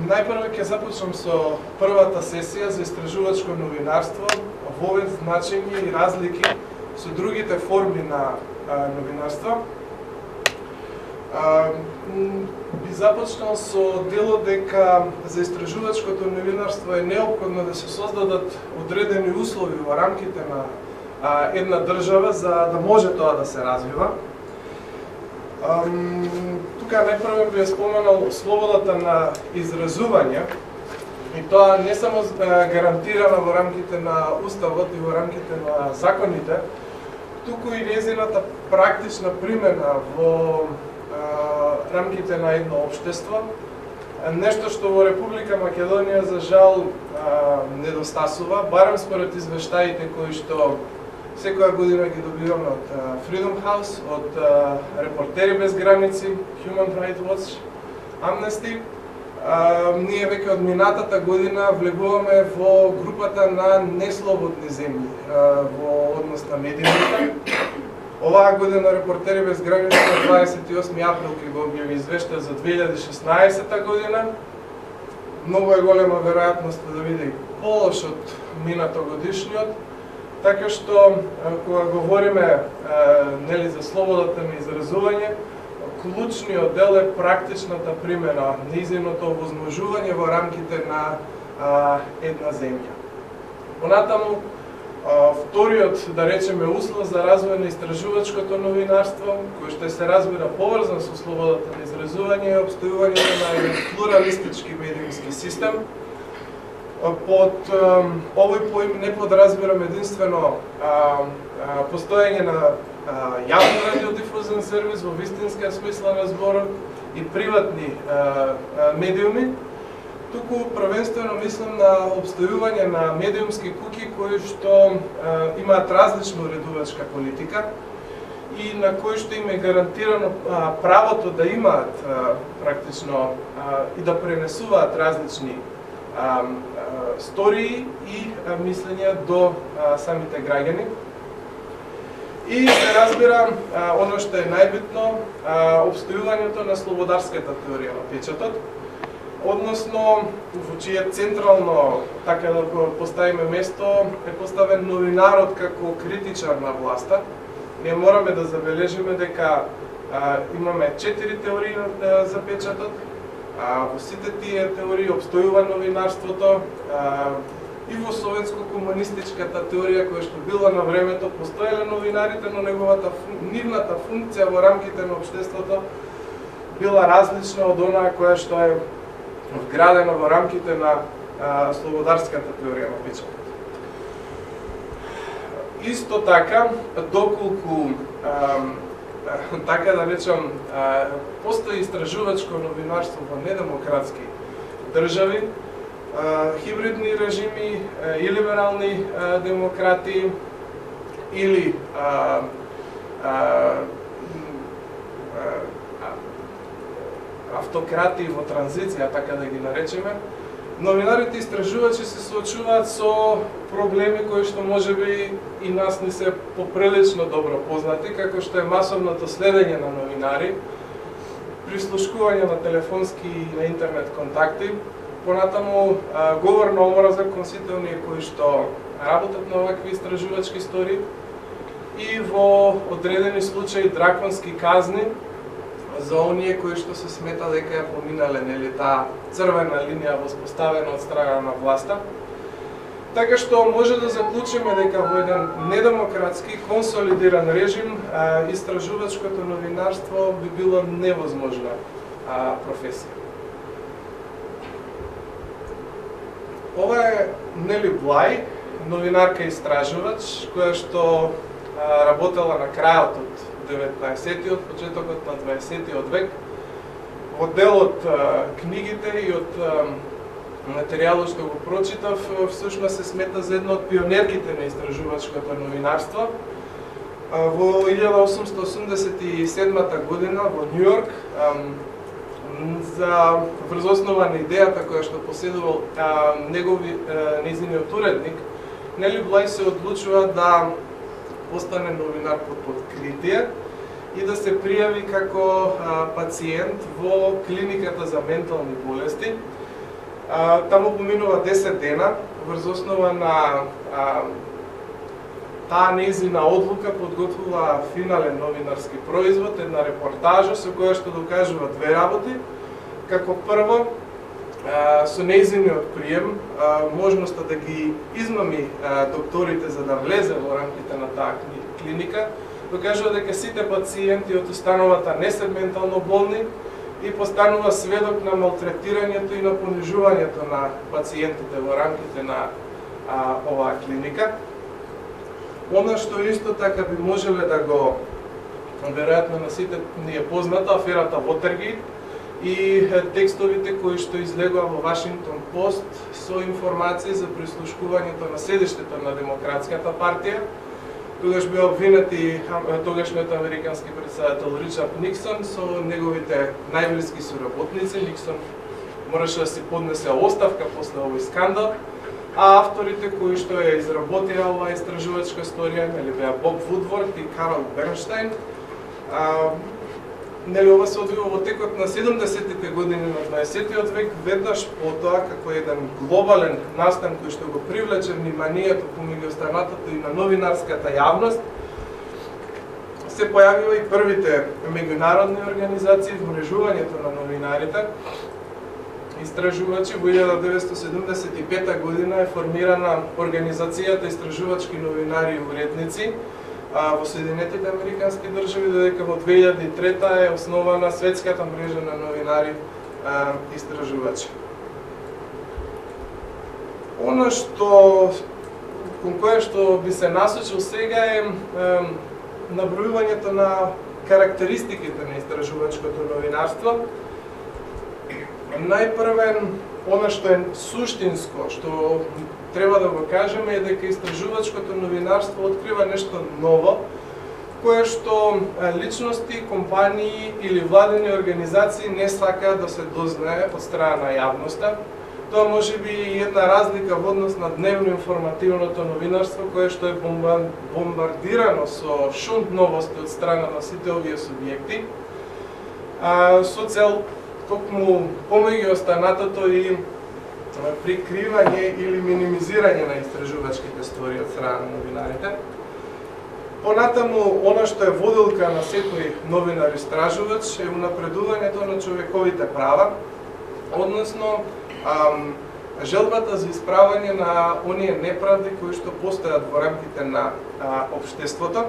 Најпрво ќе започнам со првата сесија за истражувачко новинарство, во овој значење и разлики со другите форми на новинарство. Би започнал со делот дека за истражувачкото новинарство е неопходно да се создадат одредени услови во рамките на една држава за да може тоа да се развива. Тука најпрво би споменал слободата на изразување, и тоа не само гарантирана во рамките на Уставот и во рамките на законите, туку и нејзината практична примена во рамките на едно општество, нешто што во Република Македонија за жал недостасува, барем според извештаите кои што секоја година ги добиваме од Freedom House, од Репортери без граници, Human Rights Watch, Amnesty. Ние веќе од минатата година влегуваме во групата на неслободни земји во однос на медиумите. Оваа година Репортери без граници на 28 април ќе го објави извештај за 2016 година. Многу е голема веројатност да биде полош од минатогодишниот, така што кога говориме нели за слободата на изразување, клучниот дел е практичната примена, нејзиното овозможување во рамките на една земја. Понатаму, вториот, да речеме, услов за развој на истражувачкото новинарство, кој што се разбира поврзан со слободата на изразување, е обстојувањето на еден плуралистички медиумски систем. Под овој поим не подразбирам единствено постоење на јавен радиодифузен сервис во вистинска смисла на зборот и приватни медиуми, туку првенствено мислам на обстојување на медиумски куќи кои што имаат различна уредувачка политика и на кои што им е гарантирано правото да имаат практично и да пренесуваат различни стории и мислења до самите граѓани. И се разбира, оно што е најбитно, обстојувањето на слободарската теорија на печатот, односно во чие централно, така да го поставиме место, е поставен новинарот како критичар на власта. Ние мораме да забележиме дека имаме 4 теории за печатот. Во сите тие теории обстојува новинарството, и во советско-комунистичката теорија која што била на времето, постоеле новинарите, но нивната функција во рамките на општеството била различна од онаа која што е вградена во рамките на слободарската теорија на печатот. Исто така, доколку така да речам, постои истражувачко новинарство во недемократски држави, хибридни режими и либерални демократи или автократи во транзиција, така да ги наречеме, новинарите истражувачи се соочуваат со проблеми кои што можеби и нас не се поприлично добро познати, како што е масовното следење на новинари, прислушкување на телефонски и на интернет контакти, понатаму говор на омраза кон сите оние кои што работат на овакви истражувачки истории и во одредени случаи драконски казни за оние кои што се смета дека ја поминале нели таа црвена линија воспоставена од страна на власта. Така што може да заклучиме дека во еден недемократски консолидиран режим истражувачкото новинарство би било невозможна професија. Ова е Нели Блај, новинарка и истражувач, која што работела на крајот од 19-тиот, почетокот на 20-тиот век, во дел од книгите и од материјалот што го прочитав, всушност се смета за една од пионерките на истражувачкото новинарство. Во 1887 година во Њујорк, врз основа на идејата која што поседувал нејзиниот уредник, Нели Блај се одлучува да постане новинар под подкритие и да се пријави како пациент во клиниката за ментални болести. Таму поминува 10 дена врз основа на таа нејзина одлука подготвува финален новинарски производ, една репортажа со која што докажува две работи. Како прво, со нејзиниот прием, можноста да ги измами докторите за да влезе во рамките на таа клиника, докажува дека сите пациенти од установата не се ментално болни и постанува сведок на малтретирањето и на понижувањето на пациентите во рамките на оваа клиника. Она што исто така би можеле да го, веројатно на сите ни е позната, аферата Watergate и текстовите кои што излегува во Вашингтон Пост со информации за прислушкувањето на седиштето на Демократската партија. Тогаш беа обвинети тогашниот американски претседател Ричард Никсон со неговите најблиски соработници. Никсон мораше да се поднесе оставка после овој скандал, а авторите кои што ја изработија оваа истражувачка историја, нели беа Боб Вудворд и Карл Бернштайн. Нели ова се одвива во текот на 70-тите години на 20-тиот век, веднаш потоа како еден глобален настан кој што го привлече вниманието помеѓу останатото и на новинарската јавност, се појавива и првите меѓународни организации во мрежувањето на новинарите. Истражувачи во 1975 година е формирана Организацијата Истражувачки новинари и уредници во Соединетите Американски држави, додека во 2003 е основана Светската мрежа на новинари истражувачи. Она што кон кое што би се насочил сега е набројувањето на карактеристиките на истражувачкото новинарство. Најпрвен, она што е суштинско, што треба да го кажеме е дека истражувачкото новинарство открива нешто ново, кое што личности, компании или владени организации не сакаат да се дознае од страна на јавноста. Тоа може би и една разлика во однос на дневно-информативното новинарство, кое што е бомбардирано со шунт новости од страна на сите овие субјекти, со цел токму помеѓу останатото и прикривање или минимизирање на истражувачките истории од страна на новинарите. Понатаму, она што е водилка на секој новинар-истражувач е унапредувањето на човековите права, односно желбата за исправање на оние неправди кои што постојат во рамките на општеството.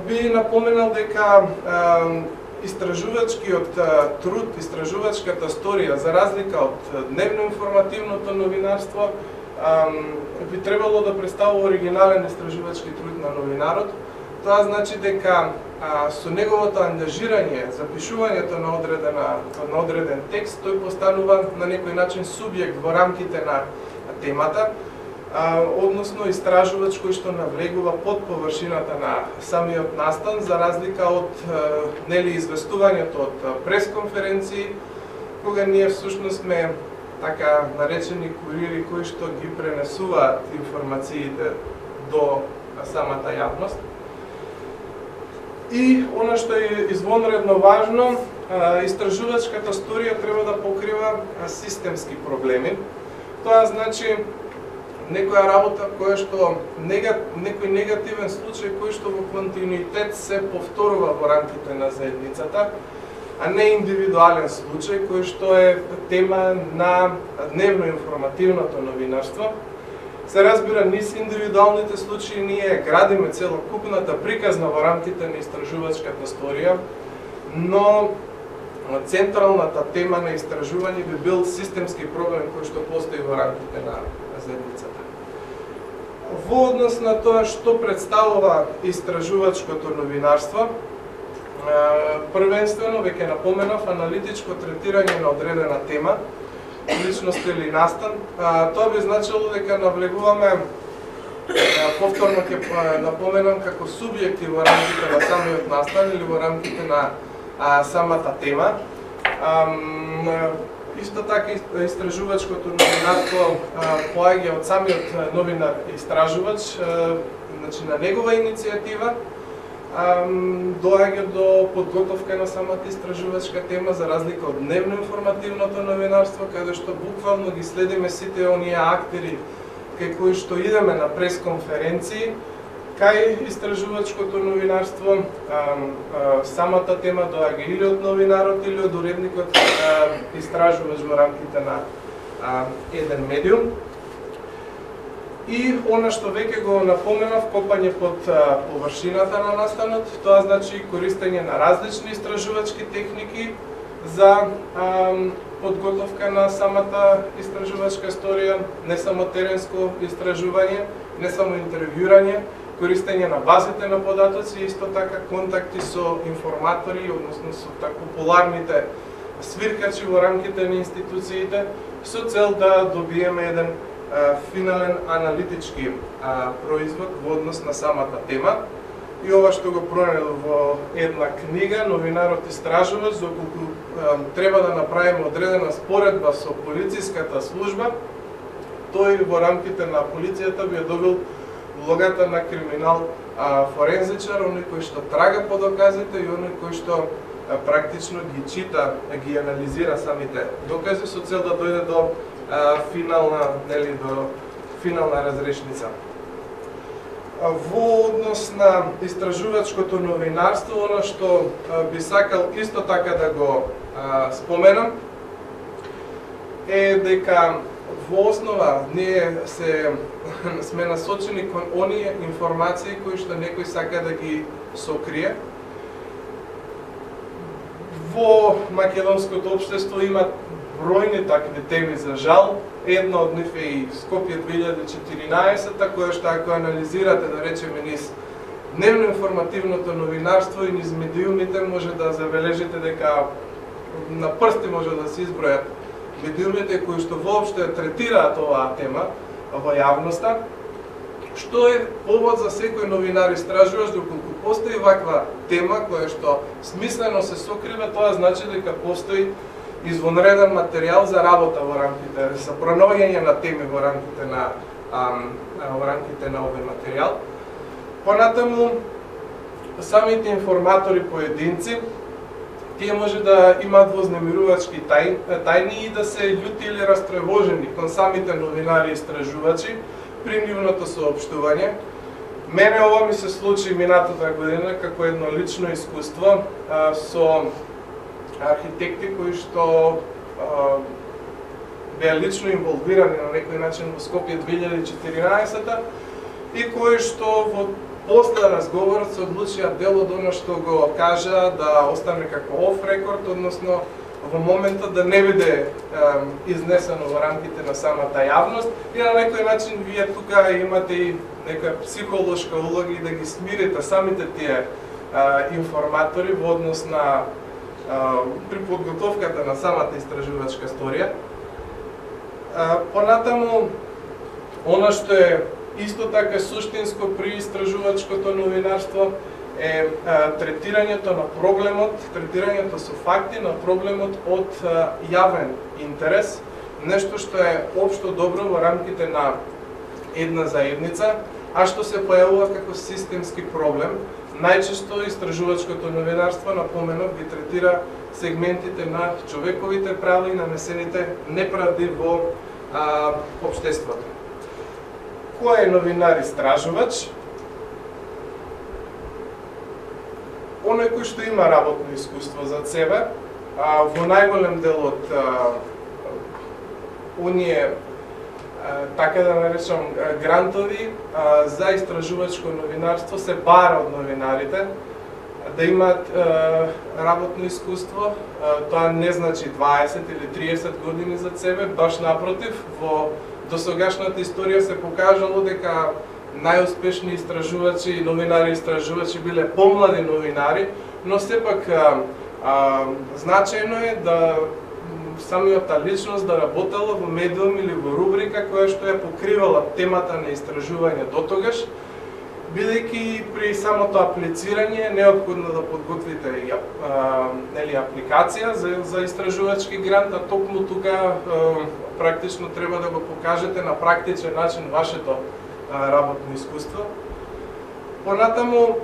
Би напоменал дека истражувачкиот труд, истражувачката историја, за разлика од дневно-информативното новинарство, би требало да представува оригинален истражувачки труд на новинарот. Тоа значи дека со неговото ангажирање, запишувањето на одреден текст, тој постанува на некој начин субјект во рамките на темата, односно истражувач кој што навлегува под површината на самиот настан, за разлика од известувањето од пресконференции, кога ние всушност сме така наречени курири кои што ги пренесуваат информациите до самата јавност. И она што е извонредно важно, истражувачката историја треба да покрива системски проблеми. Тоа значи некоја работа која што некој негативен случај кој што во континуитет се повторува во рамките на заедницата, а не индивидуален случај кој што е тема на дневно-информативното новинарство. Се разбира, низ индивидуалните случаи ние градиме целокупната приказна во рамките на истражувачката историја, но централната тема на истражување би бил системски проблем кој што постои во рамките на заедницата. Во однос на тоа што представува истражувачкото новинарство, првенствено, веќе напоменав, аналитичко третирање на одредена тема, личност или настан. Тоа би значило дека навлегуваме, повторно ќе напоменам, како субјекти во рамките на самиот настан или во рамките на самата тема. Исто така истражувачкото новинарство поаѓа од самиот новинар истражувач, значи на негова иницијатива, доаѓа до подготовка на самата истражувачка тема, за разлика од дневно-информативното новинарство, каде што буквално ги следиме сите оние актери кај кои што идеме на пресконференции. Кај истражувачкото новинарство, самата тема доаѓа или од новинарот или од уредникот истражувач во рамките на еден медиум. И она што веќе го напоменав, копање под површината на настанот, тоа значи користење на различни истражувачки техники за подготовка на самата истражувачка историја, не само теренско истражување, не само интервјурање, користење на базите на податоци, исто така контакти со информатори, односно со така популарните свиркачи во рамките на институциите, со цел да добиеме еден финален аналитички производ во однос на самата тема. И ова што го пронедов во една книга, новинарот истражувач, доколку треба да направиме одредена споредба со полициската служба, тој во рамките на полицијата би ја добил улогата на криминал форензичар, оној кој што трага по доказите и оној кој што практично ги чита, ги анализира самите докази со цел да дојде до финална разрешница. Во однос на истражувачкото новинарство, она што би сакал исто така да го споменам е дека во основа ние сме насочени кон оние информации кои што некој сака да ги сокрие. Во македонското општество има бројни такви теми за жал. Една од нив е и Скопје 2014, која што ако анализирате, да речеме, низ дневно-информативното новинарство и низ медиумите, може да забележите дека на прсти може да се избројат медиумите кои што воопште третираат оваа тема во јавноста, што е повод за секој новинар истражувач, доколку постои ваква тема која што смислено се сокрива, тоа значи дека постои извонреден материјал за работа во рамките, за пронаоѓање на теми во рамките на овој материјал. Понатаму, самите информатори поединци, тие може да имаат вознемирувачки тајни и да се љути или растревожени кон самите новинари и истражувачи при нивното соопштување. Мене ова ми се случи минатата година како едно лично искуство со архитекти кои што беа лично инволвирани на некој начин во Скопје 2014 и кои што во после разговорот се одлучија дел од оно што го кажа да остане како оф рекорд, односно во моментот да не биде изнесено во рамките на самата јавност и на некој начин вие тука имате и некоја психолошка улога и да ги смирите самите тие информатори во однос на при подготовката на самата истражувачка историја. Понатаму, она што е исто така суштинско при истражувачкото новинарство е третирањето на проблемот, третирањето со факти на проблемот од јавен интерес, нешто што е општо добро во рамките на една заедница, а што се појавува како системски проблем. Најчесто истражувачкото новинарство, напоменав, ги третира сегментите на човековите права и нанесените неправди во општеството. Кој е новинар истражувач? Оној кој што има работно искуство зад себе, во најголем дел од оние, така да наречам, грантови за истражувачко новинарство се бара од новинарите да имаат работно искуство. Тоа не значи 20 или 30 години зад себе, баш напротив, во досегашната историја се покажало дека најуспешни истражувачи и новинари истражувачи биле помлади новинари, но сепак значајно е да самиот личност да работела во медиум или во рубрика која што ја покривала темата на истражување дотогаш, бидејќи при самото аплицирање е неопходно да подготвите апликација за истражувачки грант, а токму тука практично треба да го покажете на практичен начин вашето работно искуство. Понатаму,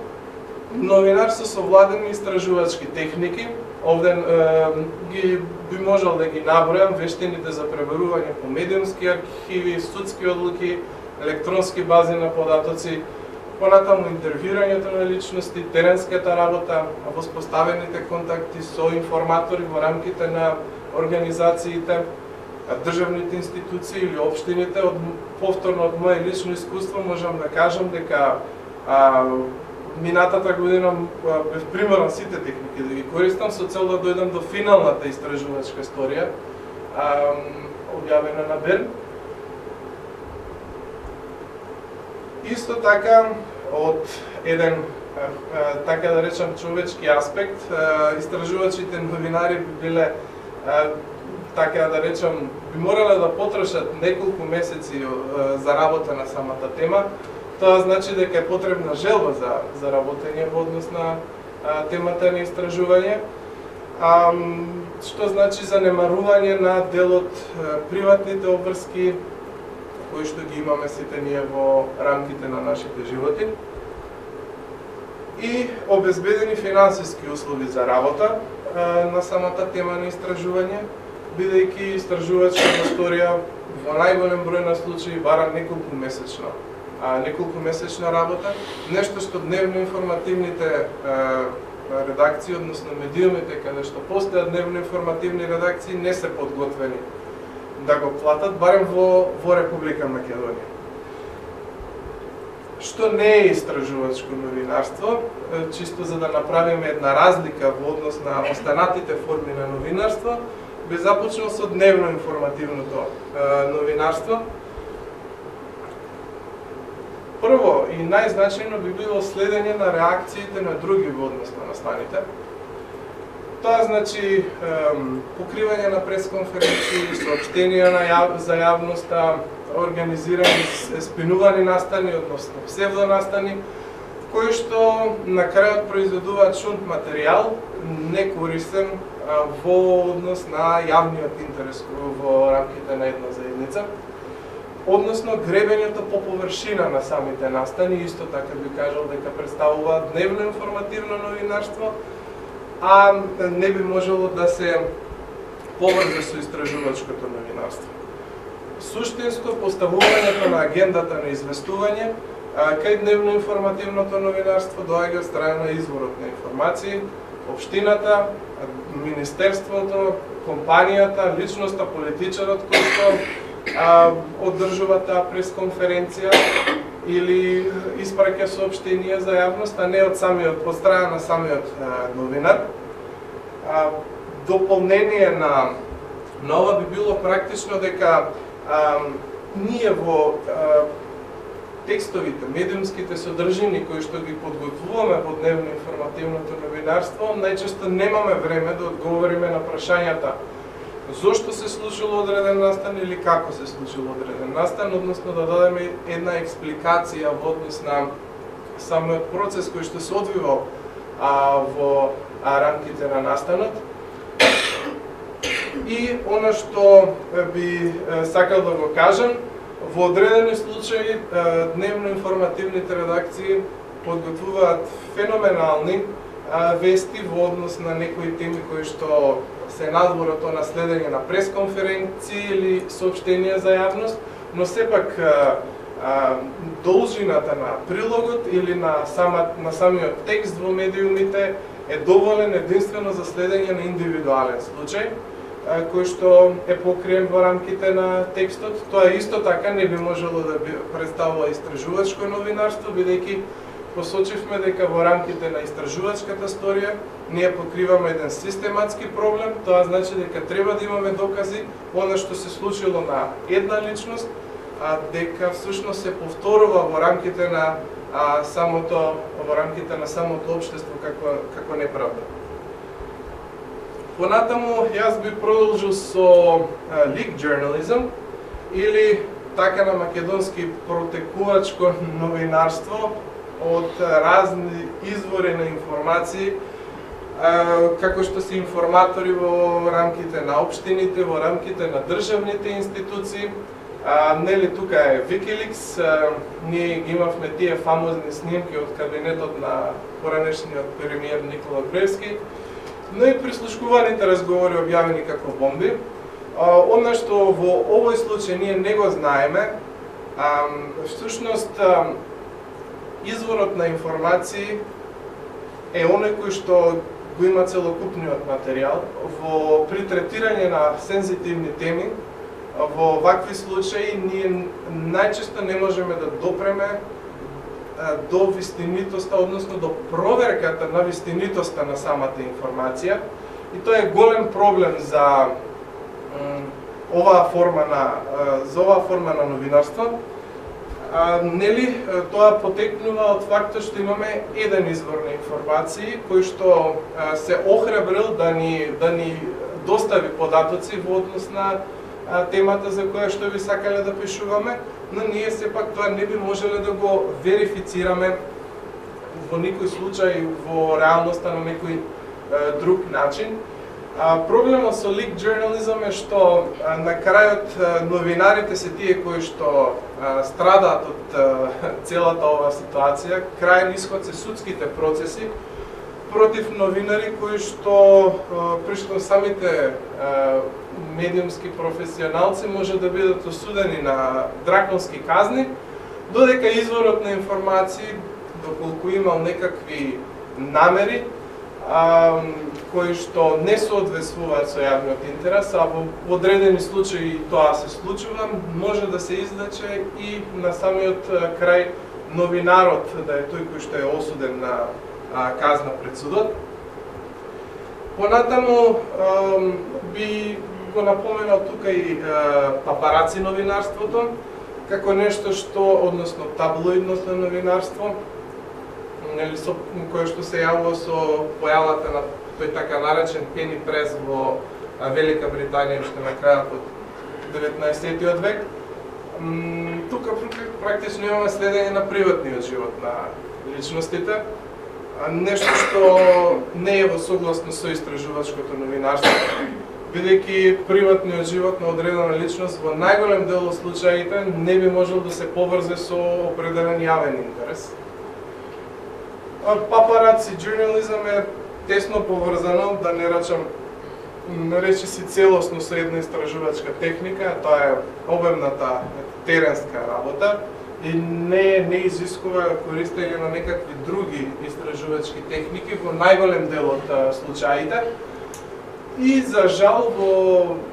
новинарство со владени истражувачки техники. Овде би можел да ги набројам вештините за преверување по медиумски архиви, судски одлуки, електронски бази на податоци, понатаму интервјуирањето на личности, теренската работа, воспоставените контакти со информатори во рамките на организациите, државните институции или општините. Повторно од моје лично искуство можам да кажам дека минатата година бев примерен сите техники да ги користам со цел да дојдам до финалната истражувачка историја, објавена на Берн. Исто така, од еден, така да речам, човечки аспект, истражувачите новинари би биле, така да речам, би морале да потрошат неколку месеци за работа на самата тема. Тоа значи дека е потребна желба за работење во однос на темата на истражување, што значи занемарување на дел од приватните обврски кои што ги имаме сите ние во рамките на нашите животи, и обезбедени финансиски услови за работа на самата тема на истражување, бидејќи истражувачката историја во најголем број на случаи бара неколку месечна работа, нешто што дневно информативните редакции, односно медиумите каде што постојат дневно информативни редакции, не се подготвени да го платат, барем во Република Македонија. Што не е истражувачко новинарство, чисто за да направиме една разлика во однос на останатите форми на новинарство, би започнал со дневно информативното новинарство. Прво и најзначајно би било следење на реакциите на други во однос на настаните. Тоа значи покривање на пресконференции, соопштенија за јавноста, организирани спинувани настани, односно псевдонастани, кои што на крајот произведуваат шунт материјал, некористен во однос на јавниот интерес во рамките на една заедница. Односно, гребењето по површина на самите настани, исто така би кажал дека представува дневно информативно новинарство, а не би можело да се поврзе со истражувачкото новинарство. Суштинско поставувањето на агендата на известување кај дневно информативното новинарство доаѓа од страна на изворот на информации, општината, министерството, компанијата, личноста, политичарот кој што одржува таа пресконференција или испраќа соопштенија за јавност, а не од страна на самиот новинар. Дополнение на ова би било практично дека ние во текстовите, медиумските содржини кои што ги подготвуваме во дневно информативното новинарство, најчесто немаме време да одговориме на прашањата зошто се случило одреден настан или како се случило одреден настан, односно да дадеме една експликација во однос на самиот процес кој што се одвивал во рамките на настанот. И она што би сакал да го кажам, во одредени случаи дневно информативните редакции подготвуваат феноменални вести во однос на некои теми кои што се надвор од тоа следење на пресконференции или соопштенија за јавност, но сепак должината на прилогот или на самиот текст во медиумите е доволен единствено за следење на индивидуален случај, кој што е покриен во рамките на текстот. Тоа исто така не би можело да представува истражувачко новинарство, бидејќи посочивме дека во рамките на истражувачката историја ние покриваме еден систематски проблем. Тоа значи дека треба да имаме докази она што се случило на една личност, дека всушност се повторува во рамките на самото општество како неправда. Понатаму јас би продолжил со leak journalism или така на македонски протекувачко новинарство од разни извори на информации, како што се информатори во рамките на општините, во рамките на државните институции, Нели тука е Wikileaks, ние ги имавме тие фамозни снимки од кабинетот на поранешниот премиер Никола Груевски, но и прислушкуваните разговори објавени како бомби. Она што во овој случај ние не го знаеме, всушност изворот на информации е оној кој што го има целокупниот материјал. При третирање на сензитивни теми, во вакви случаи ние најчесто не можеме да допреме до вистинитоста, односно до проверката на вистинитоста на самата информација. И тоа е голем проблем за оваа форма на новинарство. Нели, тоа потекнува од фактот што имаме еден извор на информации кој што се охрабрил да ни достави податоци во однос на темата за која што би сакале да пишуваме, но ние сепак тоа не би можеле да го верифицираме во никој случај во реалноста на некој друг начин. Проблемот со leak journalism е што на крајот новинарите се тие кои што страдаат од целата оваа ситуација. Крајен исход се судските процеси против новинари кои што пришто самите медиумски професионалци може да бидат осудени на драконски казни, додека изворот на информации, доколку имал некакви намери, кои што не соодветствуваат со јавниот интерес, а во одредени случаи тоа се случува, може да се излече и на самиот крај новинарот да е тој кој што е осуден на казна пред судот. Понатаму би го напоменал тука и папараци новинарството, како нешто што, односно таблоидното новинарство, кое што се јавува со појавата на тој така наречен пени прес во Велика Британија уште на крајот од 19 век. Тука практично имаме следење на приватниот живот на личностите, нешто што не е во согласно со истражувачкото новинарство, бидејќи приватниот живот на одредена личност во најголем дел од случаите не би можел да се поврзе со определен јавен интерес. Папараци журнализам е тесно поврзано, да не речи си целосно со една истражувачка техника, тоа е обемната теренска работа и не изискува користење на некакви други истражувачки техники во најголем дел од случаите. И за жал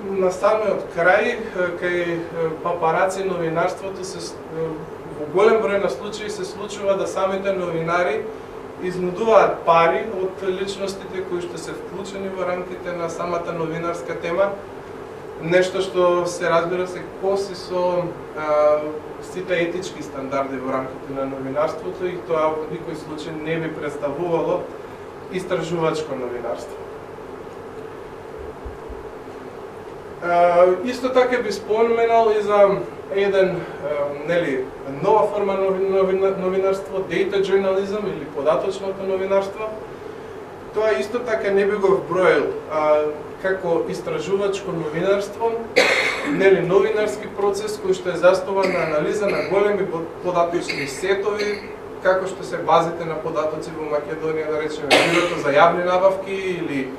на самиот крај, кај папараци новинарството во голем број на случаи се случува да самите новинари изнудуваат пари од личностите кои што се вклучени во рамките на самата новинарска тема, нешто што се разбира се коси со сите етички стандарди во рамките на новинарството и тоа во никој случај не би представувало истражувачко новинарство. Исто така би споменал и за еден нова форма новинарство, data journalism или податочното новинарство. Тоа исто така не би го вброил како истражувачко новинарство, новинарски процес кој што е заснуван на анализа на големи податочни сетови, како што се базите на податоци во Македонија, да речеме Бюрото за јавни набавки или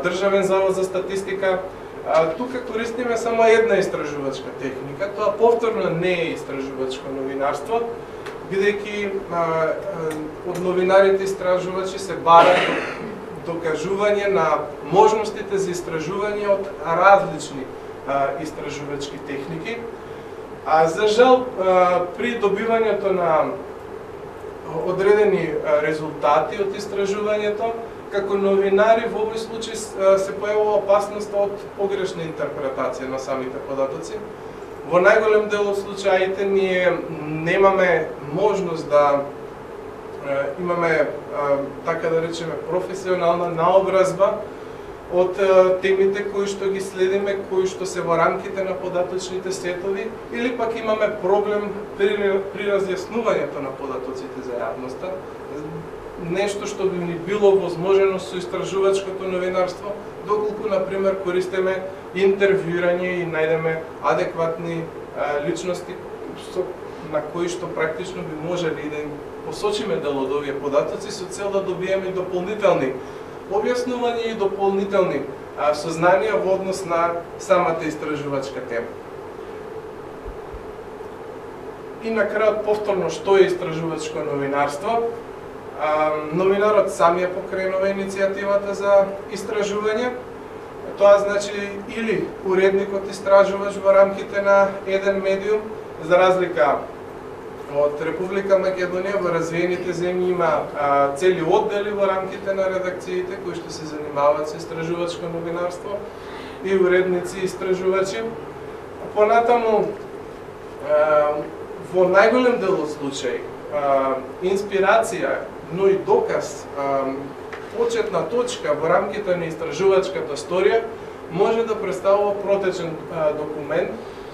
Државен завод за статистика. Тука користиме само една истражувачка техника, тоа повторно не е истражувачко новинарство, бидејќи од новинарите истражувачи се бара докажување на можностите за истражување од различни истражувачки техники. За жал, при добивањето на одредени резултати од истражувањето, како новинари во овој случај се појавува опасност од погрешна интерпретација на самите податоци. Во најголем дел од случаите ние немаме можност да имаме, така да речеме, професионална наобразба од темите кои што ги следиме, кои што се во рамките на податочните сетови, или пак имаме проблем при разјаснувањето на податоците за јавноста, нешто што би ни било возможено со истражувачкото новинарство, доколку, например, користиме интервјуирање и најдеме адекватни личности на кои што практично би можели да им посочиме дел од овие податоци со цел да добиеме дополнителни објаснувања и дополнителни сознанија во однос на самата истражувачка тема. И на крајот повторно што е истражувачко новинарство? Новинарот сам ја покренува иницијативата за истражување. Тоа значи или уредникот истражувач во рамките на еден медиум, за разлика од Република Македонија, во развиените земји има цели оддели во рамките на редакциите кои што се занимаваат со истражувачко новинарство и уредници истражувачи. Понатаму, во најголем дел од случаи, инспирација, но и доказ, почетна точка во рамките на истражувачката сторија може да представува протечен документ.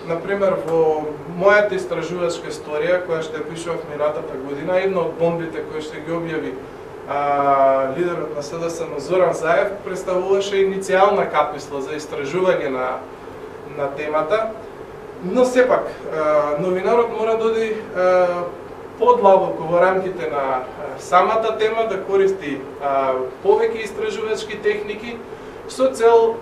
Например, во мојата истражувачка сторија, која што ја пишував минатата година, една од бомбите кои што ги објави лидерот на СДСМ Зоран Заев представуваше иницијална каписла за истражување на темата, но сепак новинарот мора да оди подлабоко во рамките на самата тема, да користи повеќе истражувачки техники со цел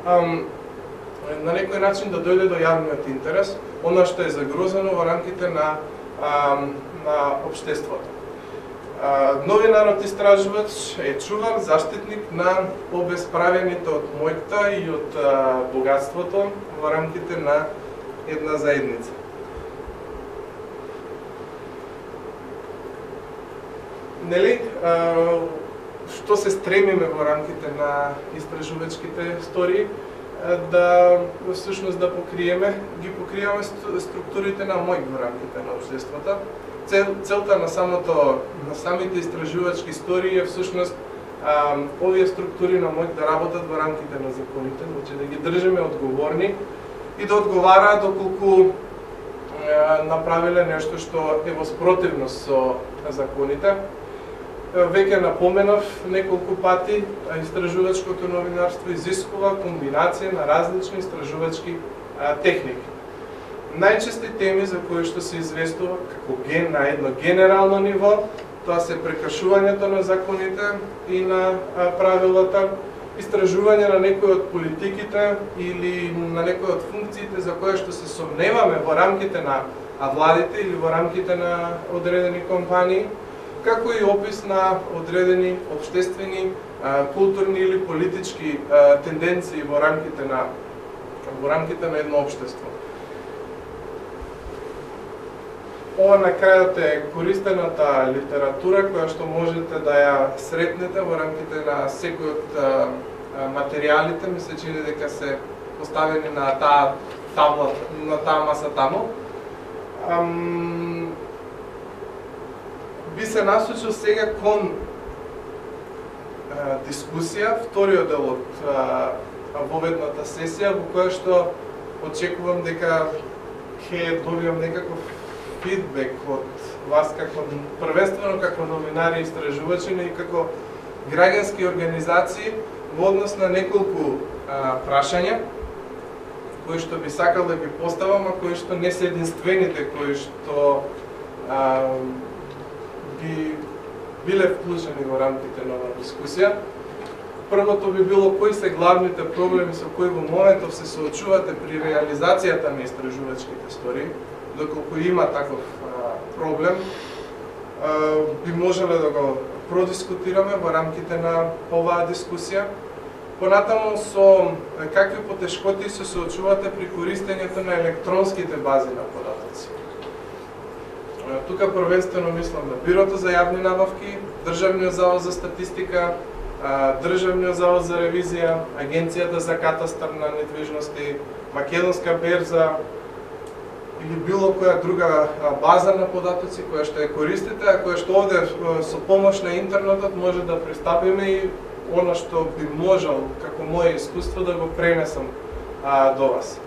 на некој начин да дојде до јавниот интерес, она што е загрозено во рамките на општеството. Новинарот истражувач е чувар, заштитник на обесправените од мојта и од богатството во рамките на една заедница. Нели, што се стремиме во рамките на истражувачките стории? Да всушност да покриеме структурите на мој во рамките на општеството. Целта на самите истражувачки истории е всушност овие структури на мој да работат во рамките на законите, значи да ги држиме одговорни и да одговараат доколку направиле нешто што е во спротивност со законите. Веќе напоменав неколку пати, истражувачкото новинарство изискува комбинација на различни истражувачки техники. Најчести теми за кои што се известува како на едно генерално ниво, тоа се прекршувањето на законите и на правилата, истражување на некои од политиките или на некои од функциите за кои што се сомневаме во рамките на владите или во рамките на одредени компании, како и опис на одредени општествени, културни или политички тенденции во рамките на едно општество. Ова на крајот е користената литература која што можете да ја сретнете во рамките на секој од материјалите, ми се чини дека се поставени на таа табла, на таа маса таму. Би се насочил сега кон дискусија, вториот дел од воведната сесија, во која што очекувам дека ќе добиам некаков фидбек од вас, првенствено како новинари и истражувачи, но и како граѓански организации во однос на неколку прашања кои што би сакал да ги поставам, а кои што не се единствените кои што би биле вклучени во рамките на оваа дискусија. Првото би било кои се главните проблеми со кои во моментов се соочувате при реализацијата на истражувачките стории, доколку има таков проблем, би можеле да го продискутираме во рамките на оваа дискусија. Понатаму со какви потешкоти се соочувате при користењето на електронските бази на податоци. Тука првенствено мислам на Бирото за јавни набавки, Државниот завод за статистика, Државниот завод за ревизија, Агенцијата за катастар на недвижности, Македонска берза или било која друга база на податоци која што ја користите, а која што овде со помош на интернетот може да пристапиме и она што би можел како моје искуство да го пренесам до вас.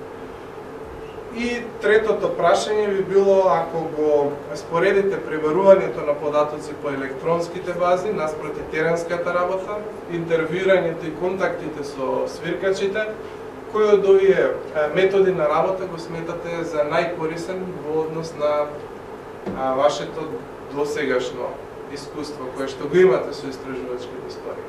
И третото прашање би било, ако го споредите пребарувањето на податоци по електронските бази наспроти теренската работа, интервјуирањето и контактите со свиркачите, кој од овие методи на работа го сметате за најкорисен во однос на вашето досегашно искуство кое што го имате со истражувачките истории?